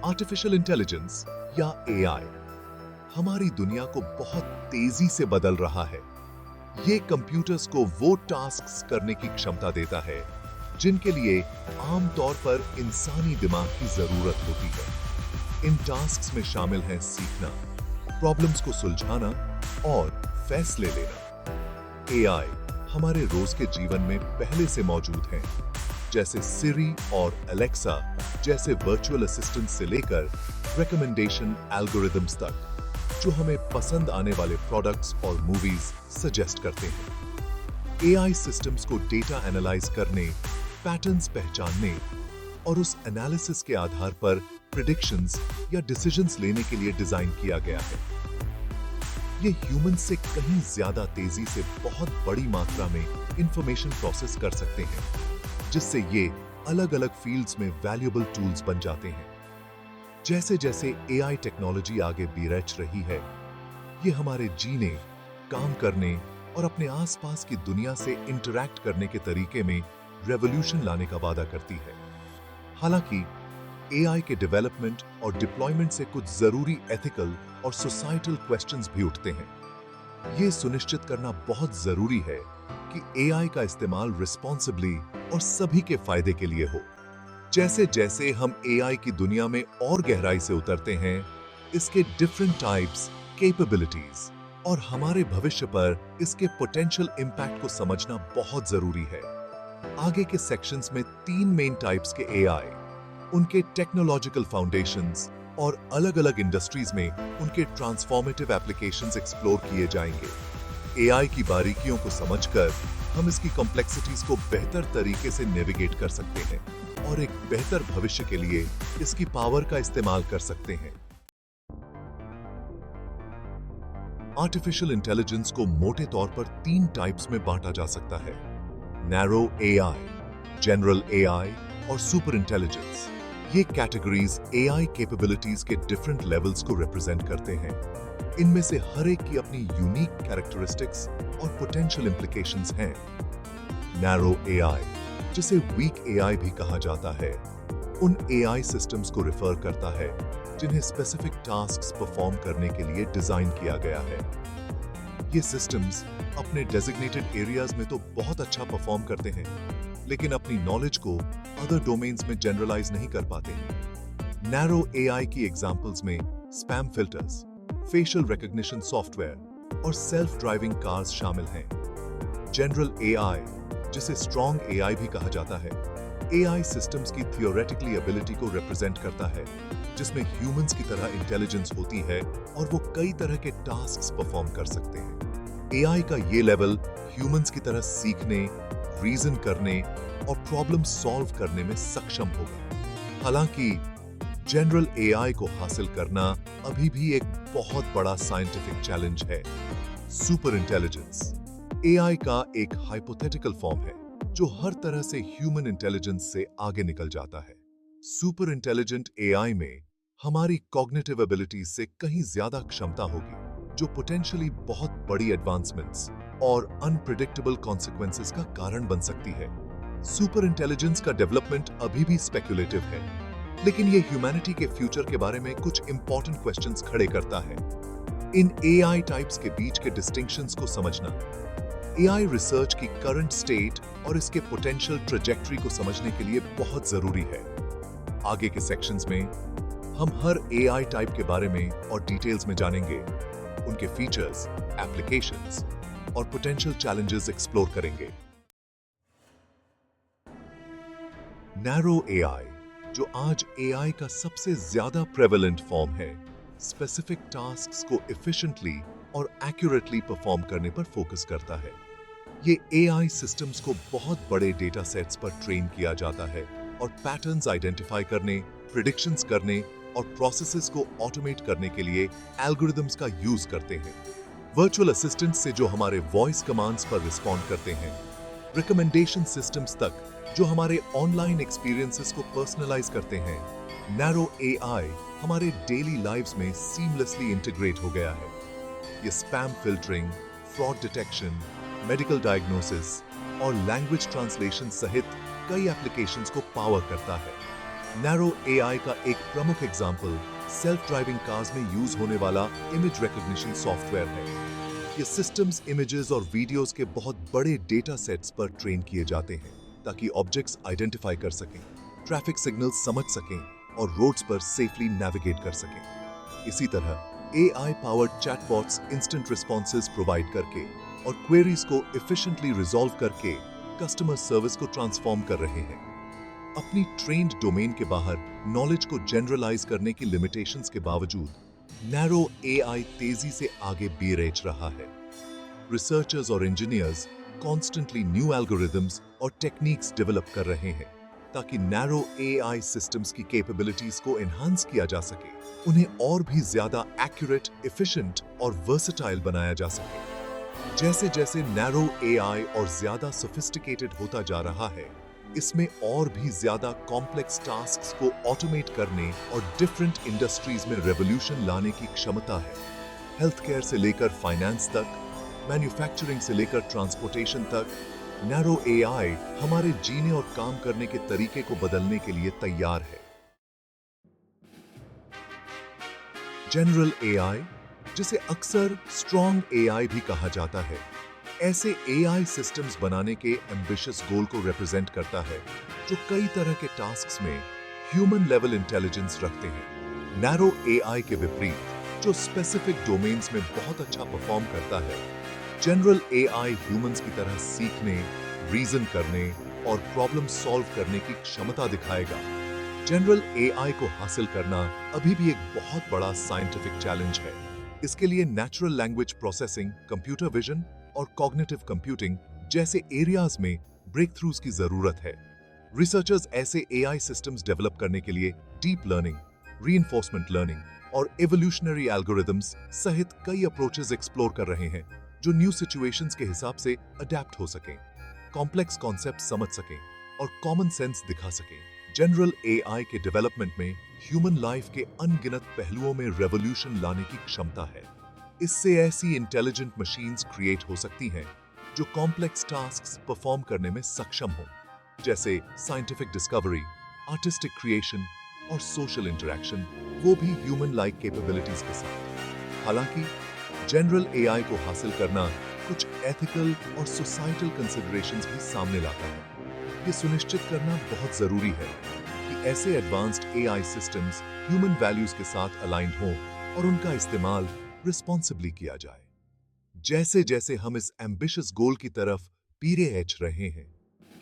Artificial intelligence या AI हमारी दुनिया को बहुत तेजी से बदल रहा है। ये कंप्यूटर्स को वो टास्क्स करने की क्षमता देता है जिनके लिए आमतौर पर इंसानी दिमाग की जरूरत होती है। इन टास्क्स में शामिल हैं सीखना, प्रॉब्लम्स को सुलझाना और फैसले लेना। एआई हमारे रोज के जीवन में पहले से मौजूद हैं, जैसे सिरी और एलेक्सा जैसे वर्चुअल असिस्टेंट से लेकर रिकमेंडेशन एल्गोरिदम्स तक, जो हमें पसंद आने वाले प्रोडक्ट्स और मूवीज सजेस्ट करते हैं। एआई सिस्टम्स को डेटा एनालाइज करने, पैटर्न्स पहचानने और उस एनालिसिस के आधार पर प्रेडिक्शंस या डिसीजंस लेने के लिए डिजाइन किया गया है। ये ह्यूमन से कहीं ज्यादा तेजी से बहुत बड़ी मात्रा में इंफॉर्मेशन प्रोसेस कर सकते हैं, जिससे ये अलग अलग फील्ड्स में वैल्यूएबल टूल्स बन जाते हैं। जैसे जैसे एआई टेक्नोलॉजी आगे बढ़ रही है, ये हमारे जीने, काम करने और अपने आसपास की दुनिया से इंटरैक्ट करने के तरीके में रेवोल्यूशन लाने का वादा करती है। हालांकि एआई के डेवलपमेंट और डिप्लॉयमेंट से कुछ जरूरी एथिकल और सोसाइटल क्वेश्चंस भी उठते हैं। ये सुनिश्चित करना बहुत जरूरी है कि एआई का इस्तेमाल रिस्पॉन्सिबली और सभी के फायदे के लिए हो। जैसे जैसे हम एआई की दुनिया में और गहराई से उतरते हैं, इसके डिफरेंट टाइप्स, कैपेबिलिटीज और हमारे भविष्य पर इसके पोटेंशियल इंपैक्ट को समझना बहुत जरूरी है। आगे के सेक्शंस में 3 मेन टाइप्स के एआई, उनके टेक्नोलॉजिकल फाउंडेशंस और अलग-अलग इंडस्ट्रीज में उनके ट्रांसफॉर्मेटिव एप्लीकेशंस एक्सप्लोर किए जाएंगे। एआई की बारीकियों को समझकर हम इसकी कॉम्प्लेक्सिटीज को बेहतर तरीके से नेविगेट कर सकते हैं और एक बेहतर भविष्य के लिए इसकी पावर का इस्तेमाल कर सकते हैं। आर्टिफिशियल इंटेलिजेंस को मोटे तौर पर 3 टाइप्स में बांटा जा सकता है: नैरो एआई, जनरल एआई और सुपर इंटेलिजेंस। ये कैटेगरीज एआई कैपेबिलिटीज के डिफरेंट लेवल्स को रिप्रेजेंट करते हैं। इनमें से हर एक की अपनी यूनिक कैरेक्टरिस्टिक्स और पोटेंशियल इंप्लीकेशंस हैं। नैरो एआई, जिसे वीक एआई भी कहा जाता है, उन एआई सिस्टम्स को रिफर करता है जिन्हें स्पेसिफिक टास्क्स परफॉर्म करने के लिए डिजाइन किया गया है। ये सिस्टम्स अपने डेजिग्नेटेड एरियाज में तो बहुत अच्छा परफॉर्म करते हैं, लेकिन अपनी नॉलेज को अदर डोमेन्स में जनरलाइज नहीं कर पाते हैं। नैरो एआई की एग्जांपल्स में spam filters, facial recognition software और सेल्फ ड्राइविंग कार्स शामिल हैं। जनरल एआई, जिसे स्ट्रॉन्ग एआई भी कहा जाता है, एआई सिस्टम्स की थियोरेटिकली एबिलिटी को रिप्रेजेंट करता है, जिसमें ह्यूमंस की तरह इंटेलिजेंस होती है और वो कई तरह के टास्क्स परफॉर्म कर सकते हैं। एआई का ये लेवल ह्यूमंस की तरह सीखने, रीजन करने और प्रॉब्लम सॉल्व करने में सक्षम होगा। हालांकि जनरल एआई को हासिल करना अभी भी एक बहुत बड़ा साइंटिफिक चैलेंज है। सुपर इंटेलिजेंस एआई का एक हाइपोथेटिकल फॉर्म है जो हर तरह से ह्यूमन इंटेलिजेंस से आगे निकल जाता है। सुपर इंटेलिजेंट एआई में हमारी कॉग्निटिव एबिलिटीज से कहीं ज्यादा क्षमता होगी, जो पोटेंशियली बहुत बड़ी एडवांसमेंट्स और अनप्रिडिक्टेबल कॉन्सिक्वेंसेस का कारण बन सकती है। सुपर इंटेलिजेंस का डेवलपमेंट अभी भी स्पेक्युलेटिव है, लेकिन ये ह्यूमैनिटी के फ्यूचर के बारे में कुछ इंपॉर्टेंट क्वेश्चंस खड़े करता है। इन एआई टाइप्स के बीच के डिस्टिंक्शंस को समझना, एआई रिसर्च की करंट स्टेट और इसके पोटेंशियल ट्रेजेक्टरी को समझने के लिए बहुत जरूरी है। आगे के सेक्शंस में हम हर एआई टाइप के बारे में और डिटेल्स में जानेंगे, उनके फीचर्स, एप्लीकेशंस और पोटेंशियल चैलेंजेस एक्सप्लोर करेंगे। नैरो एआई, जो आज एआई का सबसे ज्यादा प्रेवलेंट फॉर्म है, स्पेसिफिक टास्क्स को एफिशिएंटली और एक्यूरेटली परफॉर्म करने पर फोकस करता है। ये एआई सिस्टम्स को बहुत बड़े डेटा सेट्स पर ट्रेन किया जाता है और पैटर्न्स आइडेंटिफाई करने, प्रिडिक्शंस करने और प्रोसेसेस को ऑटोमेट करने के लिए एल्गोरिदम्स का यूज करते हैं। वर्चुअल असिस्टेंट से जो हमारे वॉइस कमांड्स पर रिस्पॉन्ड करते हैं, रिकमेंडेशन सिस्टम्स तक जो हमारे ऑनलाइन एक्सपीरियंसेस को पर्सनलाइज करते हैं, नैरो एआई हमारे डेली लाइव्स में सीमलेसली इंटीग्रेट हो गया है। ये spam filtering, fraud detection, medical diagnosis और लैंग्वेज ट्रांसलेशन सहित कई एप्लीकेशंस को पावर करता है। नैरो एआई का एक प्रमुख एग्जाम्पल सेल्फ ड्राइविंग कार्स में यूज होने वाला इमेज रिकॉग्निशन सॉफ्टवेयर है। ये सिस्टम्स इमेजेस और वीडियोस के बहुत बड़े डेटा सेट्स पर ट्रेन किए जाते हैं ताकि ऑब्जेक्ट्स आइडेंटिफाई कर सकें, ट्रैफिक सिग्नल्स समझ सकें और रोड्स पर सेफली नेविगेट कर सकें। इसी तरह AI powered chatbots instant responses provide करके और क्वेरीज को एफिशिएंटली रिजॉल्व करके कस्टमर सर्विस को ट्रांसफॉर्म कर रहे हैं। अपनी ट्रेन्ड डोमेन के बाहर नॉलेज को जनरलाइज करने की लिमिटेशंस के बावजूद नैरो एआई तेजी से आगे बेरेच रहा है। रिसर्चर्स और इंजीनियर्स कॉन्स्टेंटली न्यू एल्गोरिदम्स और टेक्निक्स डेवलप कर रहे हैं ताकि नैरो एआई सिस्टम्स की कैपेबिलिटीज को एनहांस किया जा सके, उन्हें और भी ज्यादा एक्यूरेट, एफिशिएंट और वर्सेटाइल बनाया जा सके। जैसे जैसे नैरो एआई और ज्यादा सोफिस्टिकेटेड होता जा रहा है, इसमें और भी ज्यादा कॉम्प्लेक्स टास्क्स को ऑटोमेट करने और डिफरेंट इंडस्ट्रीज में रेवोल्यूशन लाने की क्षमता है। हेल्थ केयर से लेकर फाइनेंस तक, मैन्युफैक्चरिंग से लेकर ट्रांसपोर्टेशन तक, नैरो एआई हमारे जीने और काम करने के तरीके को बदलने के लिए तैयार है। जनरल एआई, जिसे अक्सर स्ट्रॉन्ग एआई भी कहा जाता है, ऐसे एआई सिस्टम्स बनाने के एम्बिशियस गोल को रिप्रेजेंट करता है जो कई तरह के टास्क्स में ह्यूमन लेवल इंटेलिजेंस रखते हैं। नैरो एआई के विपरीत, जो स्पेसिफिक डोमेन्स में बहुत अच्छा परफॉर्म करता है, जनरल एआई ह्यूमंस की तरह सीखने, रीजन करने और प्रॉब्लम सॉल्व करने की क्षमता दिखाएगा। जनरल एआई को हासिल करना अभी भी एक बहुत बड़ा साइंटिफिक चैलेंज है। इसके लिए natural language processing, computer vision और कॉग्निटिव कंप्यूटिंग जैसे एरियाज में ब्रेक थ्रूज की जरूरत है। रिसर्चर्स ऐसे एआई सिस्टम्स डेवलप करने के लिए डीप लर्निंग, रीइंफोर्समेंट लर्निंग और एवोल्यूशनरी एल्गोरिदम्स सहित कई अप्रोचेस एक्सप्लोर कर रहे हैं जो न्यू सिचुएशंस के हिसाब से अडेप्ट हो सकें, कॉम्प्लेक्स कॉन्सेप्ट समझ सकें और कॉमन सेंस दिखा सकें। जनरल एआई के डेवलपमेंट में ह्यूमन लाइफ के अनगिनत पहलुओं में रेवोल्यूशन लाने की क्षमता है। इससे ऐसी इंटेलिजेंट मशीन्स क्रिएट हो सकती हैं जो कॉम्प्लेक्स टास्क्स परफॉर्म करने में सक्षम हो, जैसे साइंटिफिक डिस्कवरी, आर्टिस्टिक क्रिएशन और सोशल इंटरैक्शन, वो भी ह्यूमन लाइक कैपेबिलिटीज के साथ। हालांकि जनरल एआई को हासिल करना कुछ एथिकल और सोसाइटल कंसिडरेशंस भी सामने लाता है। ये सुनिश्चित करना बहुत जरूरी है कि ऐसे advanced AI systems human values के साथ अलाइंड हों और उनका इस्तेमाल रिस्पॉन्सिबली किया जाए। जैसे जैसे हम इस एम्बिशियस गोल की तरफ पीरेच रहे हैं,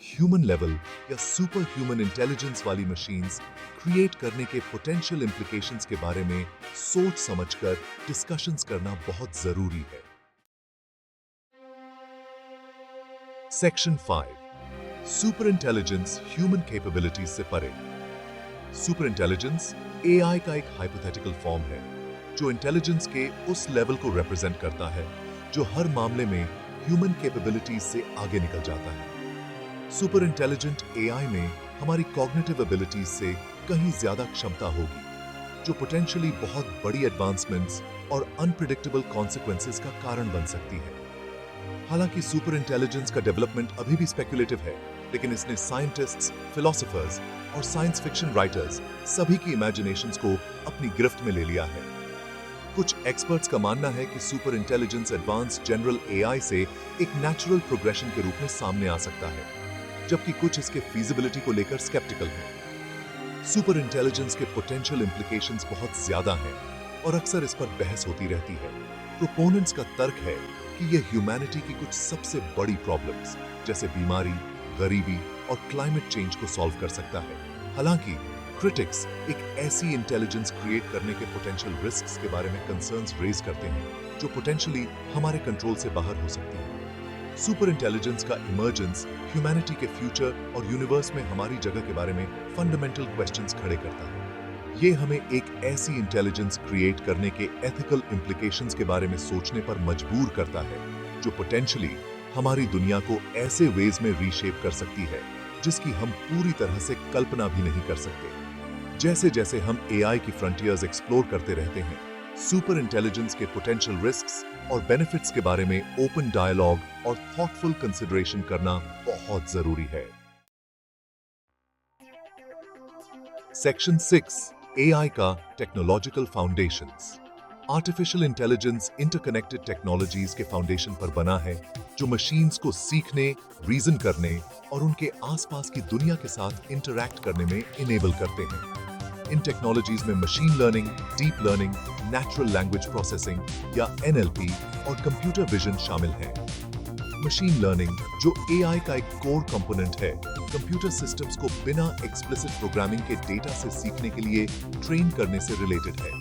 ह्यूमन लेवल या सुपर ह्यूमन इंटेलिजेंस वाली मशीन्स क्रिएट करने के पोटेंशियल इंप्लीकेशंस के बारे में सोच समझकर डिस्कशंस करना बहुत जरूरी है। Section 5, super intelligence human capabilities से परे। सुपर इंटेलिजेंस एआई का एक हाइपोथेटिकल फॉर्म है जो इंटेलिजेंस के उस लेवल को रिप्रेजेंट करता है जो हर मामले में ह्यूमन कैपेबिलिटीज से आगे निकल जाता है। सुपर इंटेलिजेंट एआई में हमारी कॉग्निटिव एबिलिटीज से कहीं ज्यादा क्षमता होगी, जो पोटेंशियली बहुत बड़ी एडवांसमेंट्स और अनप्रिडिक्टेबल कॉन्सिक्वेंसेस का कारण बन सकती है। हालांकि सुपर इंटेलिजेंस का डेवलपमेंट अभी भी स्पेक्युलेटिव है, लेकिन इसने साइंटिस्ट्स, फिलोसोफर्स और साइंस फिक्शन राइटर्स सभी की इमेजिनेशंस को अपनी गिरफ्त में ले लिया है। कुछ एक्सपर्ट्स का मानना है कि super intelligence advanced general AI से एक नेचुरल प्रोग्रेशन के रूप में सामने आ सकता है, जबकि कुछ इसके फीजिबिलिटी को लेकर स्केप्टिकल हैं। सुपर इंटेलिजेंस के पोटेंशियल इंप्लीकेशंस बहुत ज्यादा हैं और अक्सर इस पर बहस होती रहती है। प्रोपोनेंट्स का तर्क है कि यह ह्यूमैनिटी की कुछ सबसे बड़ी प्रॉब्लम्स जैसे बीमारी, गरीबी और क्लाइमेट चेंज को सॉल्व कर सकता है। हालांकि क्रिटिक्स एक ऐसी इंटेलिजेंस क्रिएट करने के पोटेंशियल रिस्क्स के बारे में कंसर्न्स रेज करते हैं जो पोटेंशियली हमारे कंट्रोल से बाहर हो सकती है। सुपर इंटेलिजेंस का इमर्जेंस ह्यूमैनिटी के फ्यूचर और यूनिवर्स में हमारी जगह के बारे में फंडामेंटल क्वेश्चंस खड़े करता है। ये हमें एक ऐसी इंटेलिजेंस क्रिएट करने के एथिकल इम्प्लीकेशंस के बारे में सोचने पर मजबूर करता है जो पोटेंशियली हमारी दुनिया को ऐसे वेज में रीशेप कर सकती है जिसकी हम पूरी तरह से कल्पना भी नहीं कर सकते। जैसे जैसे हम एआई की फ्रंटियर्स एक्सप्लोर करते रहते हैं, सुपर इंटेलिजेंस के पोटेंशियल रिस्क्स और बेनिफिट्स के बारे में ओपन डायलॉग और थॉटफुल कंसिडरेशन करना बहुत जरूरी है। सेक्शन 6 एआई का technological foundations. Artificial intelligence interconnected technologies के फाउंडेशन पर बना है जो मशीन्स को सीखने, रीजन करने और उनके आसपास की दुनिया के साथ इंटरैक्ट करने में इनेबल करते हैं। इन टेक्नोलॉजीज में machine learning, deep learning, natural language processing या एनएलपी और कंप्यूटर विजन शामिल हैं। मशीन लर्निंग, जो एआई का एक कोर कंपोनेंट है, कंप्यूटर सिस्टम्स को बिना एक्सप्लिसिट प्रोग्रामिंग के डेटा से सीखने के लिए ट्रेन करने से रिलेटेड है।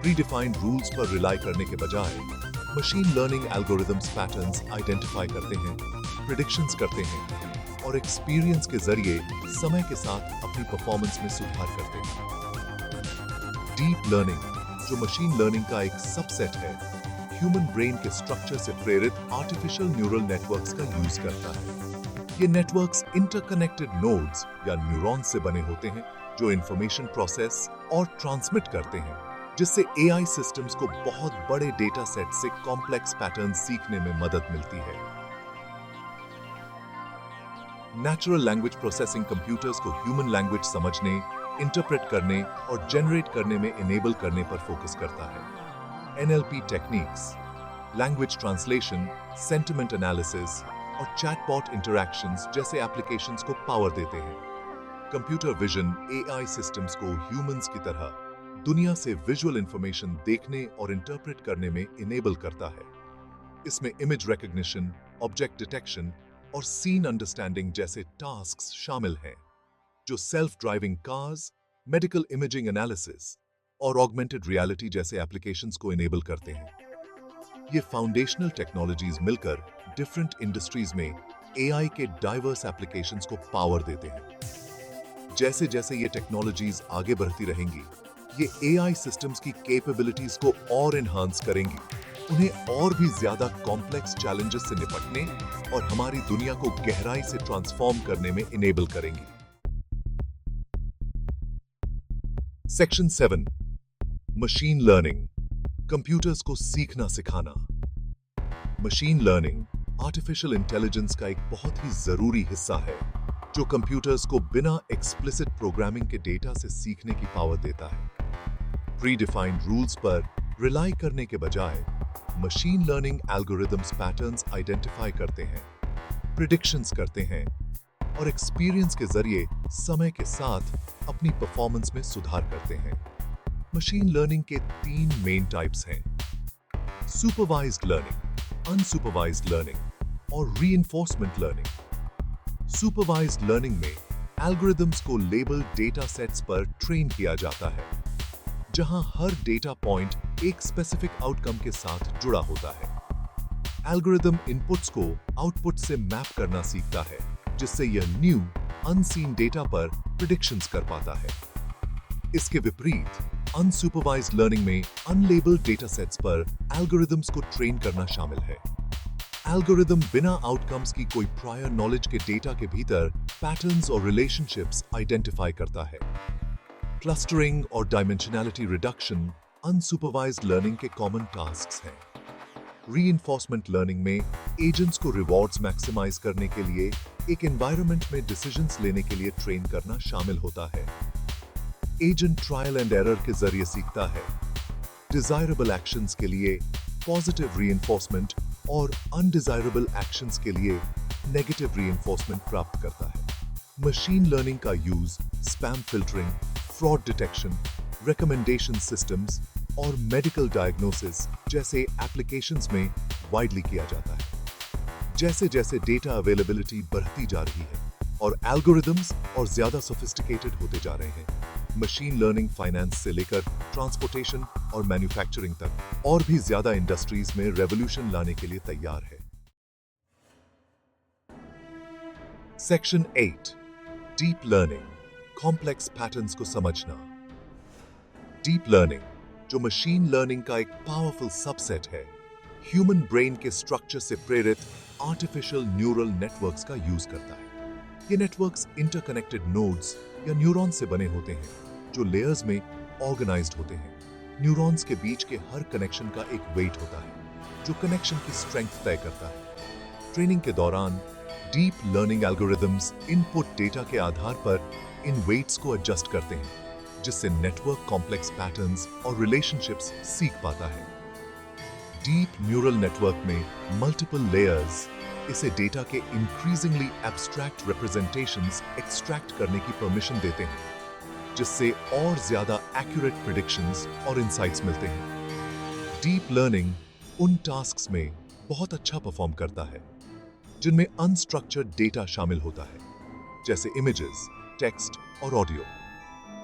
प्रीडिफाइंड रूल्स पर रिलाई करने के बजाय machine learning algorithms patterns identify करते हैं, प्रिडिक्शंस करते हैं और एक्सपीरियंस के जरिए समय के साथ अपनी परफॉर्मेंस में सुधार करते हैं। डीप लर्निंग, जो मशीन लर्निंग का एक सबसेट है, ह्यूमन ब्रेन के स्ट्रक्चर से प्रेरित आर्टिफिशियल न्यूरल नेटवर्क्स का यूज करता है। ये नेटवर्क्स इंटरकनेक्टेड नोड्स या न्यूरॉन्स से बने होते हैं जो इंफॉर्मेशन प्रोसेस और ट्रांसमिट करते हैं, जिससे एआई सिस्टम्स को बहुत बड़े डेटा सेट से कॉम्प्लेक्स पैटर्न सीखने में मदद मिलती है। नेचुरल लैंग्वेज प्रोसेसिंग कंप्यूटर्स को ह्यूमन लैंग्वेज समझने, इंटरप्रेट करने और जनरेट करने में इनेबल करने पर फोकस करता है। NLP techniques, language translation, sentiment analysis और चैटबॉट इंटरैक्शंस जैसे एप्लीकेशंस को पावर देते हैं। कंप्यूटर विजन एआई सिस्टम्स को ह्यूमंस की तरह दुनिया से विजुअल इंफॉर्मेशन देखने और इंटरप्रेट करने में इनेबल करता है। इसमें इमेज रिकॉग्निशन, ऑब्जेक्ट डिटेक्शन और सीन अंडरस्टैंडिंग जैसे टास्क्स शामिल हैं, जो self driving cars, medical imaging analysis और ऑगमेंटेड रियलिटी जैसे एप्लीकेशंस को इनेबल करते हैं। ये फाउंडेशनल टेक्नोलॉजीज मिलकर डिफरेंट इंडस्ट्रीज में एआई के डाइवर्स एप्लीकेशंस को पावर देते हैं। जैसे जैसे ये टेक्नोलॉजीज आगे बढ़ती रहेंगी, ये एआई सिस्टम्स की कैपेबिलिटीज को और एनहांस करेंगी, उन्हें और भी ज्यादा कॉम्प्लेक्स चैलेंजेस से निपटने और हमारी दुनिया को गहराई से ट्रांसफॉर्म करने में इनेबल करेंगी। सेक्शन 7 मशीन लर्निंग, कंप्यूटर्स को सीखना सिखाना। मशीन लर्निंग आर्टिफिशियल इंटेलिजेंस का एक बहुत ही जरूरी हिस्सा है जो कंप्यूटर्स को बिना एक्सप्लिसिट प्रोग्रामिंग के डेटा से सीखने की पावर देता है। प्रीडिफाइंड रूल्स पर रिलाई करने के बजाय machine learning algorithms patterns identify करते हैं, प्रिडिक्शंस करते हैं और एक्सपीरियंस के जरिए समय के साथ अपनी परफॉर्मेंस में सुधार करते हैं। मशीन लर्निंग के 3 मेन टाइप्स हैं: सुपरवाइज्ड लर्निंग, अनसुपरवाइज्ड लर्निंग और रीइंफोर्समेंट लर्निंग। सुपरवाइज्ड लर्निंग में एल्गोरिदम्स को लेबल डेटा सेट्स पर ट्रेन किया जाता है, जहां हर डेटा पॉइंट एक स्पेसिफिक आउटकम के साथ जुड़ा होता है। एल्गोरिदम इनपुट्स को आउटपुट से मैप करना सीखता है, जिससे यह न्यू अनसीन डेटा पर प्रिडिक्शंस कर पाता है। इसके विपरीत अनसुपरवाइज्ड लर्निंग में अनलेबल्ड डेटा सेट्स पर एल्गोरिदम्स को ट्रेन करना शामिल है। एल्गोरिदम बिना आउटकम्स की कोई प्रायर नॉलेज के डेटा के भीतर पैटर्न्स और रिलेशनशिप्स आइडेंटिफाई करता है। क्लस्टरिंग और डायमेंशनैलिटी रिडक्शन अनसुपरवाइज्ड लर्निंग के कॉमन टास्क्स हैं। रीइंफोर्समेंट लर्निंग में एजेंट्स को रिवॉर्ड्स मैक्सिमाइज करने के लिए एक एनवायरनमेंट में डिसीजंस लेने के लिए ट्रेन करना शामिल होता है। एजेंट ट्रायल एंड एरर के जरिए सीखता है, डिजायरेबल एक्शंस के लिए पॉजिटिव रीइंफोर्समेंट और अनडिजायरेबल एक्शंस के लिए नेगेटिव रीइंफोर्समेंट प्राप्त करता है। मशीन लर्निंग का use spam filtering, fraud detection, recommendation systems और मेडिकल डायग्नोसिस जैसे एप्लीकेशंस में वाइडली किया जाता है। जैसे जैसे डेटा अवेलेबिलिटी बढ़ती जा रही है और एल्गोरिदम्स और ज्यादा सोफिस्टिकेटेड होते जा रहे हैं, मशीन लर्निंग फाइनेंस से लेकर ट्रांसपोर्टेशन और मैन्युफैक्चरिंग तक और भी ज्यादा इंडस्ट्रीज में रेवोल्यूशन लाने के लिए तैयार है। Section 8 deep learning, complex patterns को समझना। डीप लर्निंग, जो मशीन लर्निंग का एक पावरफुल सबसेट है, ह्यूमन ब्रेन के स्ट्रक्चर से प्रेरित आर्टिफिशियल न्यूरल नेटवर्क्स का यूज करता है। ये नेटवर्क्स इंटरकनेक्टेड नोड्स या न्यूरॉन्स से बने होते हैं जो लेयर्स में ऑर्गेनाइज्ड होते हैं। न्यूरॉन्स के बीच के हर कनेक्शन का एक वेट होता है जो कनेक्शन की स्ट्रेंथ तय करता है। ट्रेनिंग के दौरान deep learning algorithms input data के आधार पर इन वेट्स को एडजस्ट करते हैं, जिससे नेटवर्क कॉम्प्लेक्स पैटर्न्स और रिलेशनशिप्स सीख पाता है। डीप न्यूरल नेटवर्क में मल्टीपल लेयर्स इसे डेटा के इंक्रीजिंगली एब्स्ट्रैक्ट रिप्रेजेंटेशंस एक्सट्रैक्ट करने की परमिशन देते हैं, जिससे और ज्यादा एक्यूरेट प्रेडिक्शंस और इंसाइट्स मिलते हैं। डीप लर्निंग उन टास्क्स में बहुत अच्छा परफॉर्म करता है जिनमें अनस्ट्रक्चर्ड डेटा शामिल होता है, जैसे इमेजेस, टेक्स्ट और ऑडियो।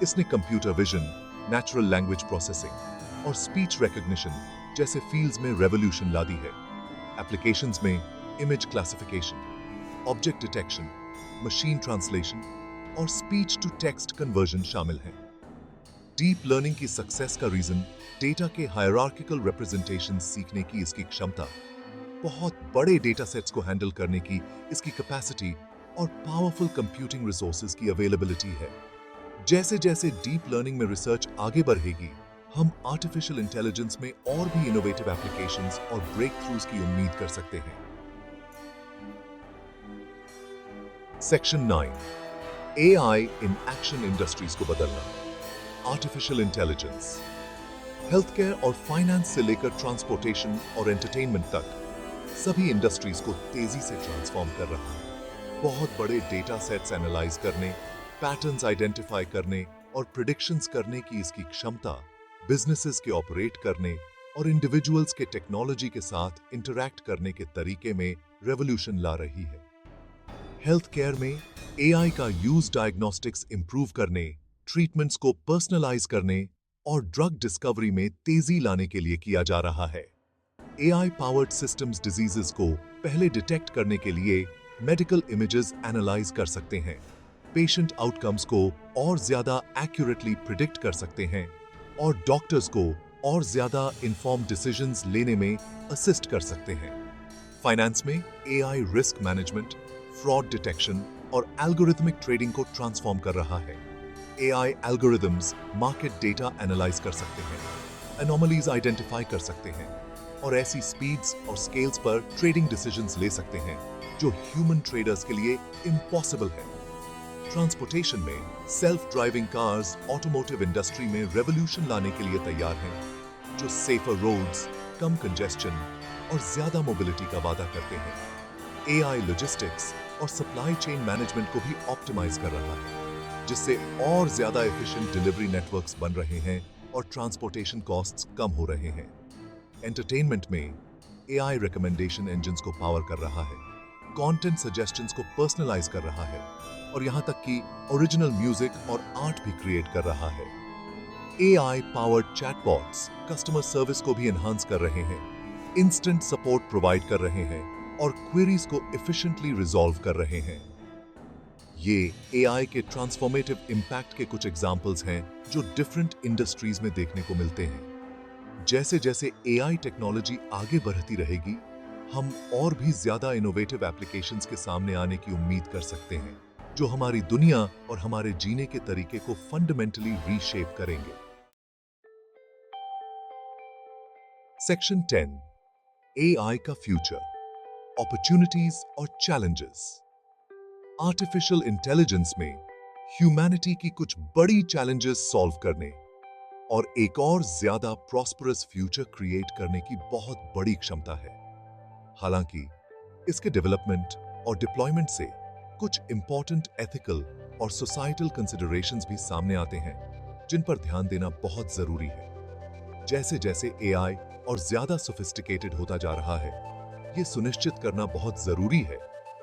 इसने computer vision, natural language processing और स्पीच रिकॉग्निशन जैसे फील्ड्स में रेवोल्यूशन ला दी है। एप्लीकेशंस में image classification, object detection, machine translation और स्पीच टू टेक्स्ट कन्वर्जन शामिल हैं। डीप लर्निंग की सक्सेस का रीजन डेटा के हायरार्किकल रिप्रेजेंटेशन सीखने की इसकी क्षमता, बहुत बड़े डेटा सेट्स को हैंडल करने की इसकी कैपेसिटी और पावरफुल कंप्यूटिंग रिसोर्सेज की अवेलेबिलिटी है। जैसे जैसे डीप लर्निंग में रिसर्च आगे बढ़ेगी, हम आर्टिफिशियल इंटेलिजेंस में और भी इनोवेटिव एप्लीकेशंस और ब्रेक थ्रूज की उम्मीद कर सकते हैं। Section 9, AI in action industries को बदलना। आर्टिफिशियल इंटेलिजेंस हेल्थ केयर और फाइनेंस से लेकर ट्रांसपोर्टेशन और एंटरटेनमेंट तक सभी इंडस्ट्रीज को तेजी से ट्रांसफॉर्म कर रहा है। बहुत बड़े डेटा सेट्स एनालाइज करने, पैटर्न्स आइडेंटिफाई करने और प्रिडिक्शंस करने की इसकी क्षमता बिजनेसेस के ऑपरेट करने और इंडिविजुअल्स के टेक्नोलॉजी के साथ इंटरैक्ट करने के तरीके में रेवोल्यूशन ला रही है। हेल्थ केयर में AI का यूज डायग्नोस्टिक्स इंप्रूव करने, ट्रीटमेंट्स को पर्सनलाइज करने और ड्रग डिस्कवरी में तेजी लाने के लिए किया जा रहा है। AI पावर्ड सिस्टम्स डिजीजेस को पहले डिटेक्ट करने के लिए मेडिकल इमेजेस एनालाइज कर सकते हैं, पेशेंट आउटकम्स को और ज्यादा एक्यूरेटली प्रिडिक्ट कर सकते हैं और डॉक्टर्स को और ज्यादा इन्फॉर्म्ड डिसीजंस लेने में असिस्ट कर सकते हैं। फाइनेंस में AI risk management, fraud detection और एल्गोरिथमिक ट्रेडिंग को ट्रांसफॉर्म कर रहा है। AI algorithms market data analyse कर सकते हैं, एनोमलीज आइडेंटिफाई कर सकते हैं और ऐसी स्पीड्स और स्केल्स पर ट्रेडिंग डिसीजंस ले सकते हैं जो ह्यूमन ट्रेडर्स के लिए इम्पॉसिबल है। ट्रांसपोर्टेशन में self driving cars automotive industry में रेवोल्यूशन लाने के लिए तैयार हैं, जो सेफर रोड्स, कम कंजेस्शन और ज्यादा मोबिलिटी का वादा करते हैं। AI लॉजिस्टिक्स और सप्लाई चेन मैनेजमेंट को भी ऑप्टिमाइज कर रहा है, जिससे और ज्यादा एफिशिएंट डिलीवरी नेटवर्क्स बन रहे हैं और ट्रांसपोर्टेशन कॉस्ट्स कम हो रहे हैं। एंटरटेनमेंट में AI रिकमेंडेशन इंजन्स को पावर कर रहा है, कंटेंट सजेशंस को पर्सनलाइज कर रहा है और यहां तक कि ओरिजिनल म्यूजिक और आर्ट भी क्रिएट कर रहा है। AI powered chatbots customer service को भी एनहांस कर रहे हैं, इंस्टेंट सपोर्ट प्रोवाइड कर रहे हैं और क्वेरीज को एफिशिएंटली रिजॉल्व कर रहे हैं। ये AI के ट्रांसफॉर्मेटिव इंपैक्ट के कुछ एग्जांपल्स हैं जो डिफरेंट इंडस्ट्रीज में देखने को मिलते हैं। जैसे जैसे AI टेक्नोलॉजी आगे बढ़ती रहेगी, हम और भी ज्यादा इनोवेटिव एप्लीकेशंस के सामने आने की उम्मीद कर सकते हैं, जो हमारी दुनिया और हमारे जीने के तरीके को फंडामेंटली रीशेप करेंगे। सेक्शन 10, AI का फ्यूचर, अपॉर्चुनिटीज और चैलेंजेस। आर्टिफिशियल इंटेलिजेंस में ह्यूमैनिटी की कुछ बड़ी चैलेंजेस सॉल्व करने और एक और ज्यादा प्रॉस्परस फ्यूचर क्रिएट करने की बहुत बड़ी क्षमता है। हालांकि इसके डेवलपमेंट और डिप्लॉयमेंट से कुछ इंपॉर्टेंट एथिकल और सोसाइटल कंसिडरेशंस भी सामने आते हैं, जिन पर ध्यान देना बहुत जरूरी है। जैसे जैसे AI और ज्यादा सोफिस्टिकेटेड होता जा रहा है, ये सुनिश्चित करना बहुत जरूरी है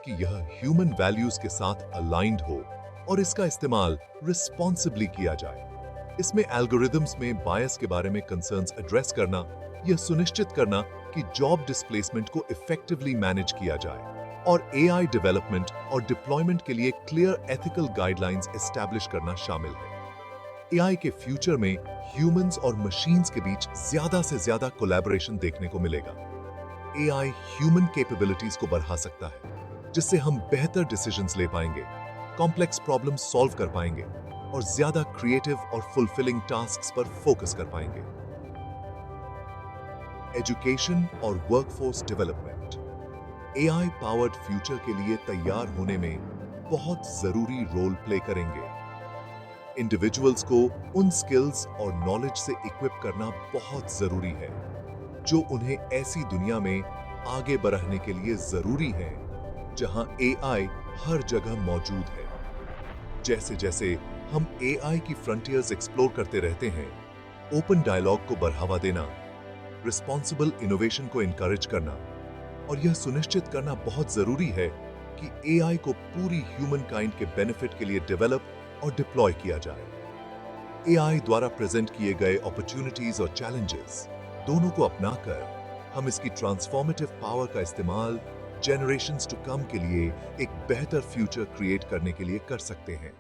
कि यह ह्यूमन वैल्यूज के साथ अलाइंड हो और इसका इस्तेमाल रिस्पॉन्सिबली किया जाए। इसमें एल्गोरिथम्स में बायस के बारे में कंसर्न्स एड्रेस करना, यह सुनिश्चित करना कि जॉब डिस्प्लेसमेंट को इफेक्टिवली मैनेज किया जाए और AI डेवलपमेंट और डिप्लॉयमेंट के लिए क्लियर एथिकल गाइडलाइंस एस्टैब्लिश करना शामिल है। AI के फ्यूचर में ह्यूमंस और मशीन्स के बीच ज्यादा से ज्यादा कोलैबोरेशन देखने को मिलेगा। AI ह्यूमन कैपेबिलिटीज को बढ़ा सकता है, जिससे हम बेहतर डिसीजंस ले पाएंगे, कॉम्प्लेक्स प्रॉब्लम्स सॉल्व कर पाएंगे और ज्यादा क्रिएटिव और फुलफिलिंग टास्क्स पर फोकस कर पाएंगे। एजुकेशन और workforce development AI powered future के लिए तैयार होने में बहुत जरूरी रोल प्ले करेंगे। इंडिविजुअल्स को उन स्किल्स और नॉलेज से इक्विप करना बहुत जरूरी है जो उन्हें ऐसी दुनिया में आगे बढ़ने के लिए जरूरी है जहां एआई हर जगह मौजूद है। जैसे जैसे हम एआई की फ्रंटियर्स एक्सप्लोर करते रहते हैं, ओपन डायलॉग को बढ़ावा देना, रिस्पॉन्सिबल इनोवेशन को इनकरेज करना और यह सुनिश्चित करना बहुत जरूरी है कि एआई को पूरी ह्यूमन काइंड के बेनिफिट के लिए डेवलप और डिप्लॉय किया जाए। एआई द्वारा प्रेजेंट किए गए अपॉर्चुनिटीज और चैलेंजेस दोनों को अपनाकर हम इसकी ट्रांसफॉर्मेटिव पावर का इस्तेमाल जनरेशंस टू कम के लिए एक बेहतर फ्यूचर क्रिएट करने के लिए कर सकते हैं।